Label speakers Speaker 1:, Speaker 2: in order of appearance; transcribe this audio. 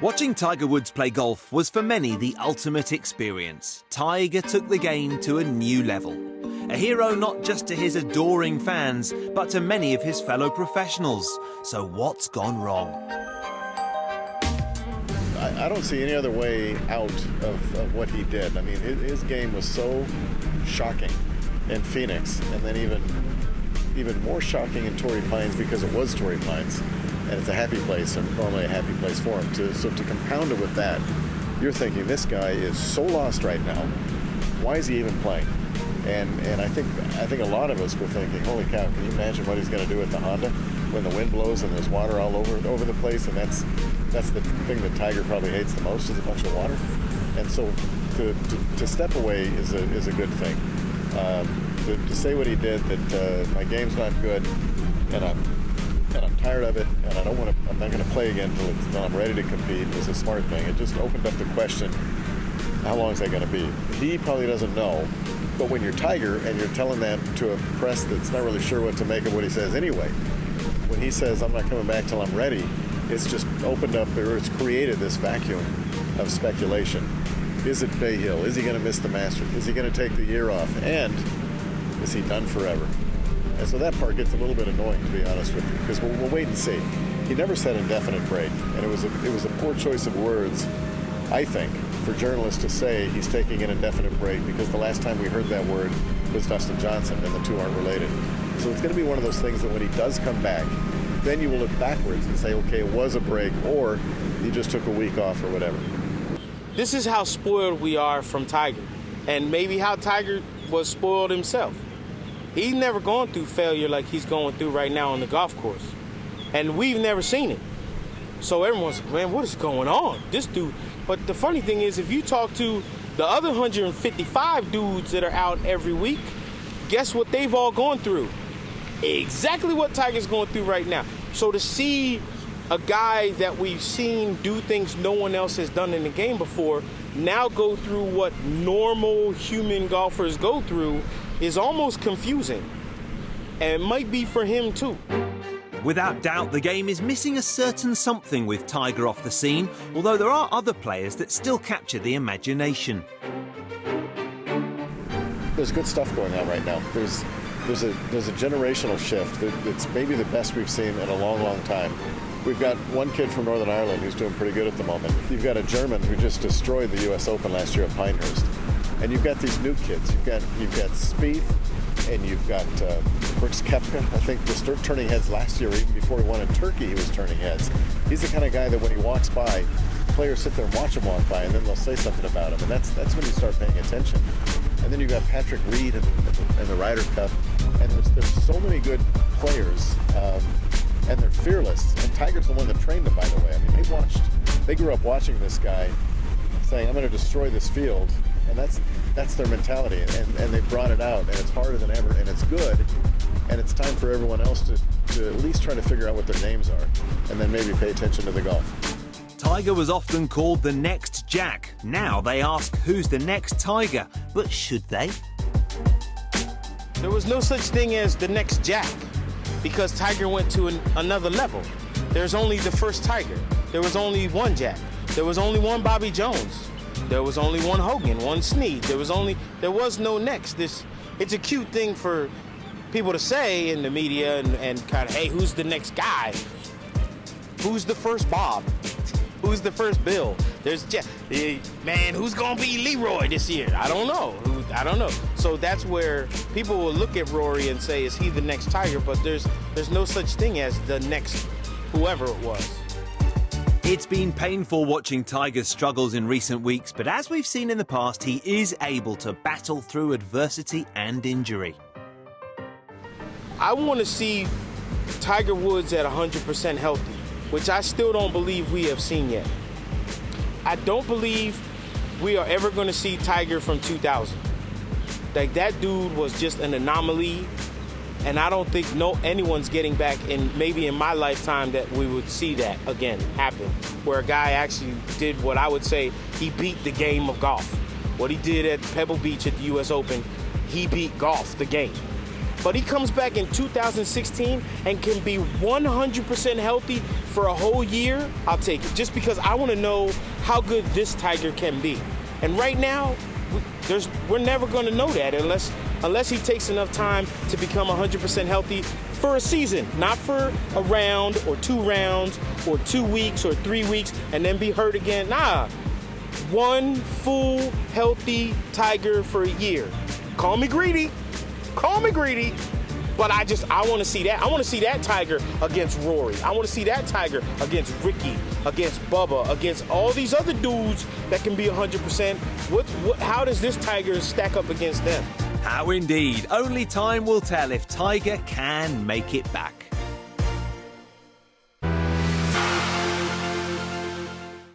Speaker 1: Watching Tiger Woods play golf was for many the ultimate experience. Tiger took the game to a new level. A hero not just to his adoring fans, but to many of his fellow professionals. So what's gone wrong?
Speaker 2: I don't see any other way out of what he did. I mean, his game was so shocking in Phoenix, and then even more shocking in Torrey Pines because it was Torrey Pines, and it's a happy place, and normally a happy place for him. So to compound it with that, you're thinking this guy is so lost right now. Why is he even playing? And I think a lot of us were thinking, holy cow, can you imagine what he's going to do at the Honda when the wind blows and there's water all over the place? And that's the thing that Tiger probably hates the most, is a bunch of water. And so to step away is a good thing. To say what he did, that my game's not good, and I'm tired of it, and I'm not going to play again until I'm ready to compete, was a smart thing. It just opened up the question, how long is that going to be? He probably doesn't know, but when you're Tiger and you're telling that to a press that's not really sure what to make of what he says anyway, when he says, I'm not coming back till I'm ready, it's just opened up, or it's created this vacuum of speculation. Is it Bay Hill? Is he going to miss the Masters? Is he going to take the year off? And is he done forever? And so that part gets a little bit annoying, to be honest with you, because we'll wait and see. He never said indefinite break, and it was a poor choice of words, I think, for journalists to say he's taking an indefinite break, because the last time we heard that word was Dustin Johnson, and the two aren't related. So it's going to be one of those things that when he does come back, then you will look backwards and say, okay, it was a break, or he just took a week off or whatever.
Speaker 3: This is how spoiled we are from Tiger, and maybe how Tiger was spoiled himself. He's never gone through failure like he's going through right now on the golf course, and we've never seen it. So everyone's like, man, what is going on? This dude. But the funny thing is, if you talk to the other 155 dudes that are out every week, guess what they've all gone through? Exactly what Tiger's going through right now. So to see a guy that we've seen do things no one else has done in the game before now go through what normal human golfers go through is almost confusing. And it might be for him too.
Speaker 1: Without doubt, the game is missing a certain something with Tiger off the scene, although there are other players that still capture the imagination.
Speaker 2: There's good stuff going on right now. There's a generational shift that's maybe the best we've seen in a long, long time. We've got one kid from Northern Ireland who's doing pretty good at the moment. You've got a German who just destroyed the U.S. Open last year at Pinehurst. And you've got these new kids. You've got Spieth, and you've got Brooks Koepka. I think was turning heads last year, even before he won in Turkey, he was turning heads. He's the kind of guy that when he walks by, players sit there and watch him walk by, and then they'll say something about him. And that's when you start paying attention. And then you've got Patrick Reed and the Ryder Cup. And there's so many good players, and they're fearless. And Tiger's the one that trained them, by the way. I mean, they grew up watching this guy saying, I'm going to destroy this field. And that's their mentality, and they've brought it out, and it's harder than ever, and it's good, and it's time for everyone else to at least try to figure out what their names are, and then maybe pay attention to the golf.
Speaker 1: Tiger was often called the next Jack. Now they ask who's the next Tiger, but should they?
Speaker 3: There was no such thing as the next Jack, because Tiger went to another level. There's only the first Tiger. There was only one Jack. There was only one Bobby Jones. There was only one Hogan, one Snead. There was no next. It's a cute thing for people to say in the media and kind of, hey, who's the next guy? Who's the first Bob? Who's the first Bill? There's man, who's gonna be Leroy this year? I don't know. So that's where people will look at Rory and say, is he the next Tiger? But there's no such thing as the next whoever it was.
Speaker 1: It's been painful watching Tiger's struggles in recent weeks, but as we've seen in the past, he is able to battle through adversity and injury.
Speaker 3: I want to see Tiger Woods at 100% healthy, which I still don't believe we have seen yet. I don't believe we are ever going to see Tiger from 2000. Like, that dude was just an anomaly. And I don't think anyone's getting back maybe in my lifetime that we would see that again happen, where a guy actually did what I would say he beat the game of golf. What he did at Pebble Beach at the U.S. Open, he beat golf, the game. but he comes back in 2016 and can be 100% healthy for a whole year, I'll take it. Just because I want to know how good this Tiger can be. And right now, we're never going to know that unless he takes enough time to become 100% healthy for a season, not for a round or 2 rounds or 2 weeks or 3 weeks and then be hurt again. Nah, one full healthy Tiger for a year. Call me greedy, but I want to see that. I want to see that Tiger against Rory. I want to see that Tiger against Ricky, against Bubba, against all these other dudes that can be 100%. How does this Tiger stack up against them?
Speaker 1: How indeed. Only time will tell if Tiger can make it back.